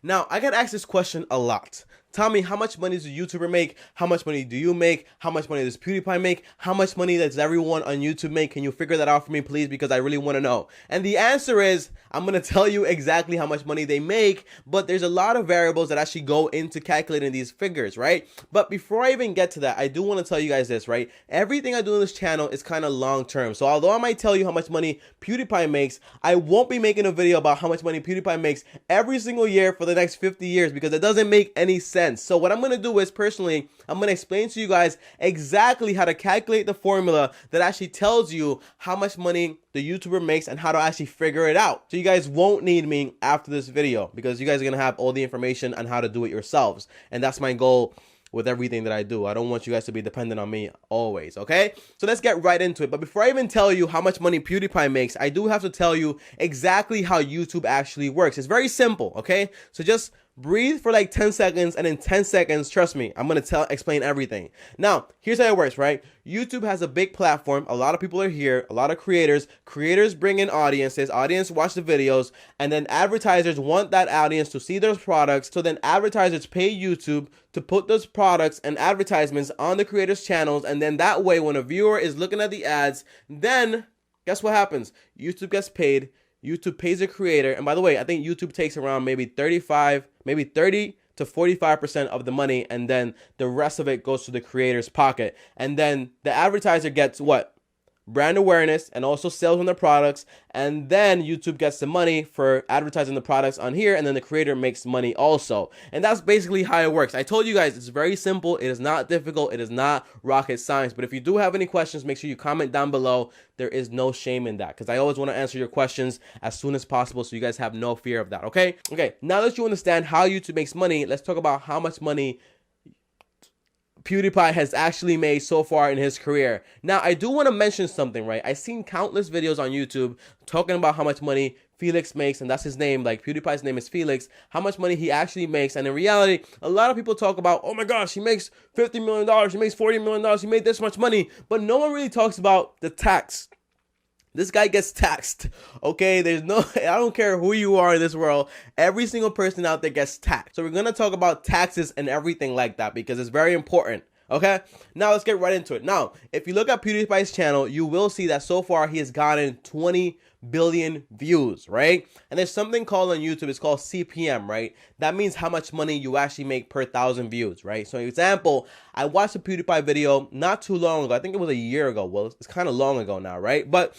Now, I get asked this question a lot. Tommy, how much money does a YouTuber make? How much money do you make? How much money does PewDiePie make? How much money does everyone on YouTube make? Can you figure that out for me, please? Because I really want to know. And the answer is, I'm going to tell you exactly how much money they make, but there's a lot of variables that actually go into calculating these figures, right? But before I even get to that, I do want to tell you guys this, right? Everything I do on this channel is kind of long term. So although I might tell you how much money PewDiePie makes, I won't be making a video about how much money PewDiePie makes every single year for the next 50 years because it doesn't make any sense. So what I'm going to do is, personally, I'm going to explain to you guys exactly how to calculate the formula that actually tells you how much money the YouTuber makes and how to actually figure it out. So you guys won't need me after this video because you guys are going to have all the information on how to do it yourselves. And that's my goal with everything that I do. I don't want you guys to be dependent on me always, okay? So let's get right into it. But before I even tell you how much money PewDiePie makes, I do have to tell you exactly how YouTube actually works. It's very simple, okay? So just breathe for like 10 seconds, and in 10 seconds, trust me, I'm going to explain everything. Now, here's how it works, right? YouTube has a big platform. A lot of people are here, a lot of creators. Creators bring in audiences. Audience watch the videos, and then advertisers want that audience to see those products. So then advertisers pay YouTube to put those products and advertisements on the creators' channels, and then that way, when a viewer is looking at the ads, then guess what happens? YouTube gets paid. YouTube pays the creator, and by the way, I think YouTube takes around maybe 30 to 45% of the money, and then the rest of it goes to the creator's pocket. And then the advertiser gets what? Brand awareness and also sales on their products, and then YouTube gets the money for advertising the products on here, and then the creator makes money also. And that's basically how it works. I told you guys it's very simple. It is not difficult. It is not rocket science. But if you do have any questions, make sure you comment down below. There is no shame in that because I always want to answer your questions as soon as possible, so you guys have no fear of that. Okay, now that you understand how YouTube makes money, let's talk about how much money PewDiePie has actually made so far in his career. Now, I do want to mention something, right? I've seen countless videos on YouTube talking about how much money Felix makes, and that's his name. Like, PewDiePie's name is Felix. How much money he actually makes. And in reality, a lot of people talk about, oh my gosh, he makes $50 million, he makes $40 million, he made this much money. But no one really talks about the tax. This guy gets taxed, okay? There's no, I don't care who you are in this world. Every single person out there gets taxed. So we're going to talk about taxes and everything like that because it's very important, okay? Now let's get right into it. Now, if you look at PewDiePie's channel, you will see that so far he has gotten 20 billion views, right? And there's something called on YouTube, it's called CPM, right? That means how much money you actually make per 1,000 views, right? So example, I watched a PewDiePie video not too long ago. I think it was a year ago. Well, it's kind of long ago now, right? But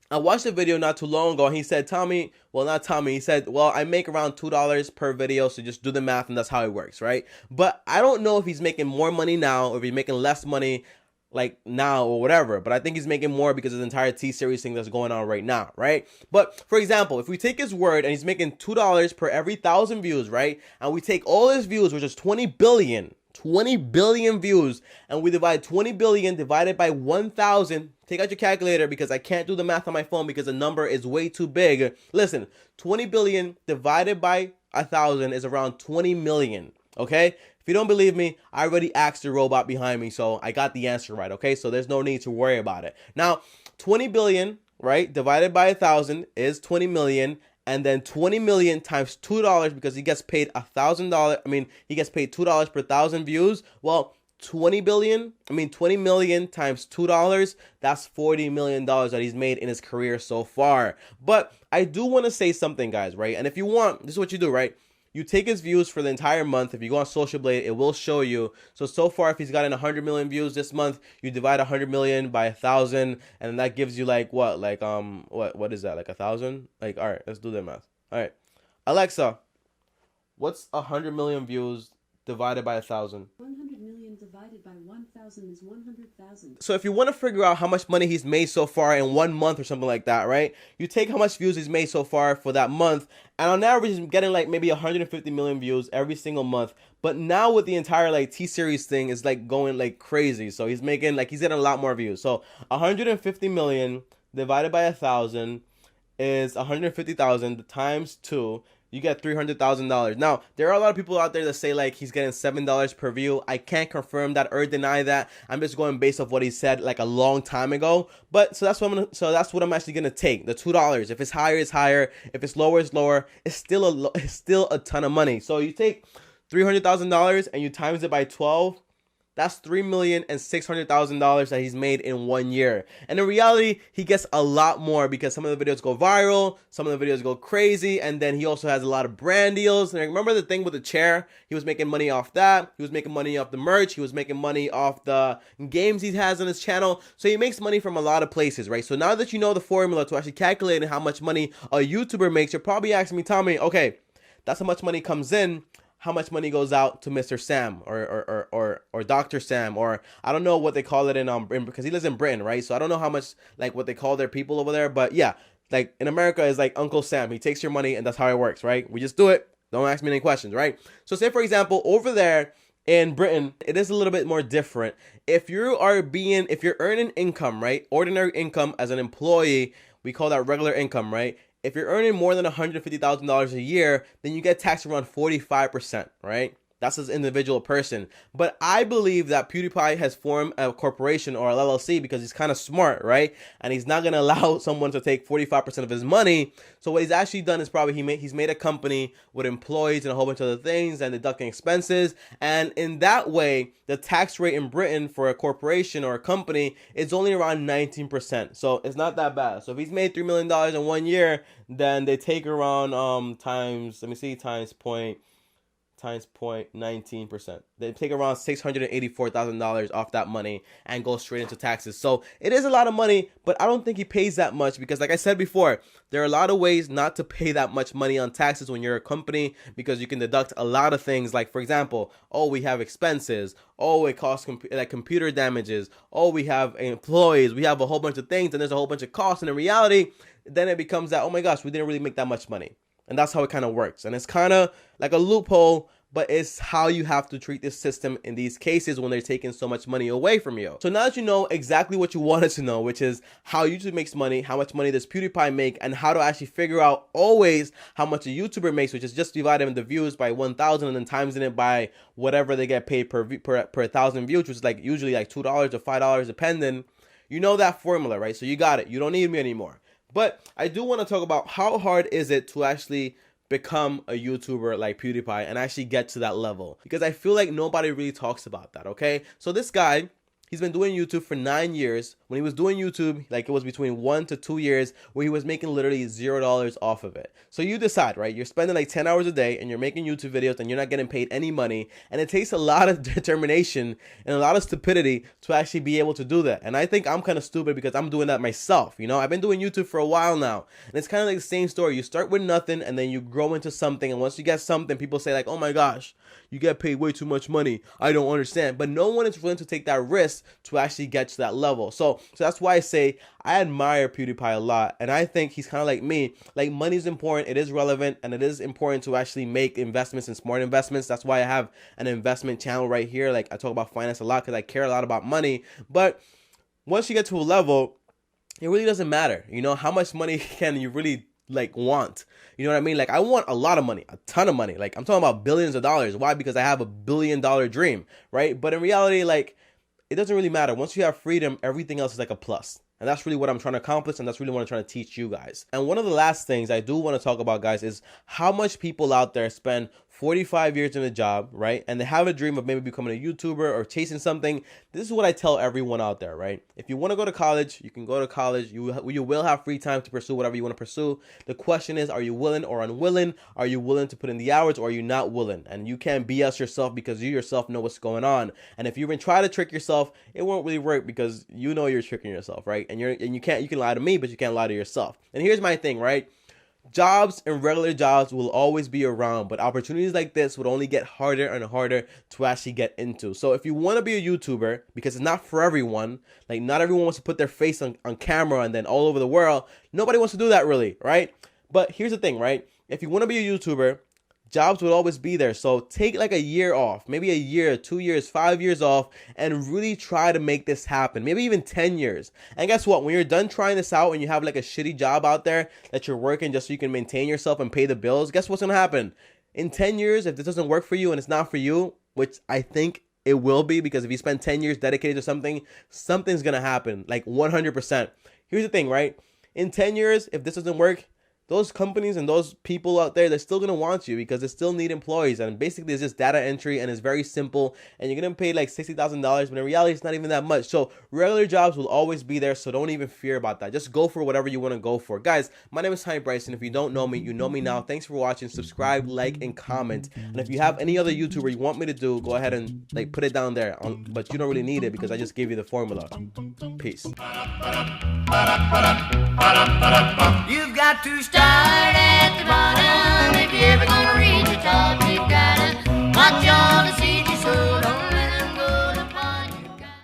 I watched a video not too long ago, and he said, Tommy, well, not Tommy, he said, well, I make around $2 per video, so just do the math, and that's how it works, right? But I don't know if he's making more money now, or if he's making less money, like now or whatever, but I think he's making more because of the entire T-Series thing that's going on right now, right? But for example, if we take his word and he's making $2 per every 1,000 views, right? And we take all his views, which is 20 billion views, and we divide 20 billion divided by 1,000. Take out your calculator because I can't do the math on my phone because the number is way too big. Listen, 20 billion divided by 1,000 is around 20 million, okay? If you don't believe me, I already asked the robot behind me, so I got the answer right, okay? So there's no need to worry about it. Now, 20 billion, right, divided by 1,000 is 20 million, and then 20 million times $2 because he gets paid $1,000. I mean, he gets paid $2 per 1,000 views. Well, 20 million times $2, that's $40 million that he's made in his career so far. But I do want to say something, guys, right? And if you want, this is what you do, right? You take his views for the entire month. If you go on Social Blade, it will show you. So far, if he's gotten 100 million views this month, you divide 100 million by 1,000, and that gives you like what? Like what is that? Like 1,000? Like, all right, let's do the math. All right, Alexa, what's 100 million views divided by 1,000? 100 million divided by 1,000 is 100,000. So if you want to figure out how much money he's made so far in 1 month or something like that, right? You take how much views he's made so far for that month, and on average, he's getting like maybe 150 million views every single month. But now with the entire like T-Series thing, is like going like crazy. So he's making like, he's getting a lot more views. So 150 million divided by 1,000 is 150,000 times 2. you get $300,000. Now, there are a lot of people out there that say like he's getting $7 per view. I can't confirm that or deny that. I'm just going based off what he said like a long time ago. But so that's what I'm actually gonna take. The $2. If it's higher, it's higher. If it's lower, it's lower. It's still a ton of money. So you take $300,000 and you times it by 12. That's $3,600,000 that he's made in 1 year. And in reality, he gets a lot more because some of the videos go viral, some of the videos go crazy, and then he also has a lot of brand deals. And remember the thing with the chair? He was making money off that. He was making money off the merch. He was making money off the games he has on his channel. So he makes money from a lot of places, right? So now that you know the formula to actually calculate how much money a YouTuber makes, you're probably asking me, Tommy, okay, that's how much money comes in. How much money goes out to Mr. Sam or Dr. Sam, or I don't know what they call it in because he lives in Britain, right? So I don't know how much like what they call their people over there, but yeah, like in America is like Uncle Sam. He takes your money and that's how it works, right? We just do it. Don't ask me any questions, right? So say for example, over there in Britain, it is a little bit more different. If you're earning income, right? Ordinary income as an employee, we call that regular income, right? If you're earning more than $150,000 a year, then you get taxed around 45%, right? That's as an individual person. But I believe that PewDiePie has formed a corporation or a LLC because he's kind of smart, right? And he's not going to allow someone to take 45% of his money. So what he's actually done is probably he's made a company with employees and a whole bunch of other things and deducting expenses. And in that way, the tax rate in Britain for a corporation or a company is only around 19%. So it's not that bad. So if he's made $3 million in 1 year, then they take around times 0.19%. They take around $684,000 off that money and go straight into taxes. So it is a lot of money, but I don't think he pays that much because like I said before, there are a lot of ways not to pay that much money on taxes when you're a company because you can deduct a lot of things. Like for example, oh, we have expenses. Oh, it costs like computer damages. Oh, we have employees. We have a whole bunch of things and there's a whole bunch of costs. And in reality, then it becomes that, oh my gosh, we didn't really make that much money. And that's how it kind of works. And it's kind of like a loophole, but it's how you have to treat this system in these cases when they're taking so much money away from you. So now that you know exactly what you wanted to know, which is how YouTube makes money, how much money does PewDiePie make, and how to actually figure out always how much a YouTuber makes, which is just dividing the views by 1,000 and then timesing it by whatever they get paid per 1,000 views, which is like usually like $2 or $5 depending. You know that formula, right? So you got it. You don't need me anymore. But I do want to talk about how hard is it to actually become a YouTuber like PewDiePie and actually get to that level, because I feel like nobody really talks about that, okay? So this guy, he's been doing YouTube for 9 years. When he was doing YouTube, like it was between 1 to 2 years where he was making literally $0 off of it. So you decide, right? You're spending like 10 hours a day and you're making YouTube videos and you're not getting paid any money. And it takes a lot of determination and a lot of stupidity to actually be able to do that. And I think I'm kind of stupid because I'm doing that myself. You know, I've been doing YouTube for a while now. And it's kind of like the same story. You start with nothing and then you grow into something. And once you get something, people say like, oh my gosh, you get paid way too much money. I don't understand. But no one is willing to take that risk to actually get to that level. So that's why I say I admire PewDiePie a lot. And I think he's kind of like me. Like money is important. It is relevant. And it is important to actually make investments and smart investments. That's why I have an investment channel right here. Like I talk about finance a lot because I care a lot about money. But once you get to a level, it really doesn't matter. You know, how much money can you really like want? You know what I mean? Like I want a lot of money, a ton of money. Like I'm talking about billions of dollars. Why? Because I have a $1 billion dream, right? But in reality, like it doesn't really matter. Once you have freedom, everything else is like a plus. And that's really what I'm trying to accomplish, and that's really what I'm trying to teach you guys. And one of the last things I do want to talk about, guys, is how much people out there spend 45 years in a job, right? And they have a dream of maybe becoming a YouTuber or chasing something. This is what I tell everyone out there, right? If you want to go to college, you can go to college. You will have free time to pursue whatever you want to pursue. The question is, are you willing or unwilling? Are you willing to put in the hours or are you not willing? And you can't BS yourself because you yourself know what's going on. And if you even try to trick yourself, it won't really work because you know you're tricking yourself, right? And you can lie to me, but you can't lie to yourself. And here's my thing, right? Jobs and regular jobs will always be around, but opportunities like this would only get harder and harder to actually get into. So if you want to be a YouTuber, because it's not for everyone, like not everyone wants to put their face on camera and then all over the world, nobody wants to do that really, right? But here's the thing, right? If you want to be a YouTuber, jobs will always be there. So take like a year off, maybe a year, 2 years, 5 years off, and really try to make this happen. Maybe even 10 years. And guess what? When you're done trying this out and you have like a shitty job out there that you're working just so you can maintain yourself and pay the bills, guess what's gonna happen? In 10 years, if this doesn't work for you and it's not for you, which I think it will be, because if you spend 10 years dedicated to something, something's gonna happen, like 100%. Here's the thing, right? In 10 years, if this doesn't work, those companies and those people out there, they're still going to want you because they still need employees. And basically, it's just data entry and it's very simple. And you're going to pay like $60,000, but in reality, it's not even that much. So regular jobs will always be there. So don't even fear about that. Just go for whatever you want to go for. Guys, my name is TommyBryson. If you don't know me, you know me now. Thanks for watching. Subscribe, like, and comment. And if you have any other YouTuber you want me to do, go ahead and like put it down there. But you don't really need it because I just gave you the formula. Peace. You've got to start at the bottom if you're ever gonna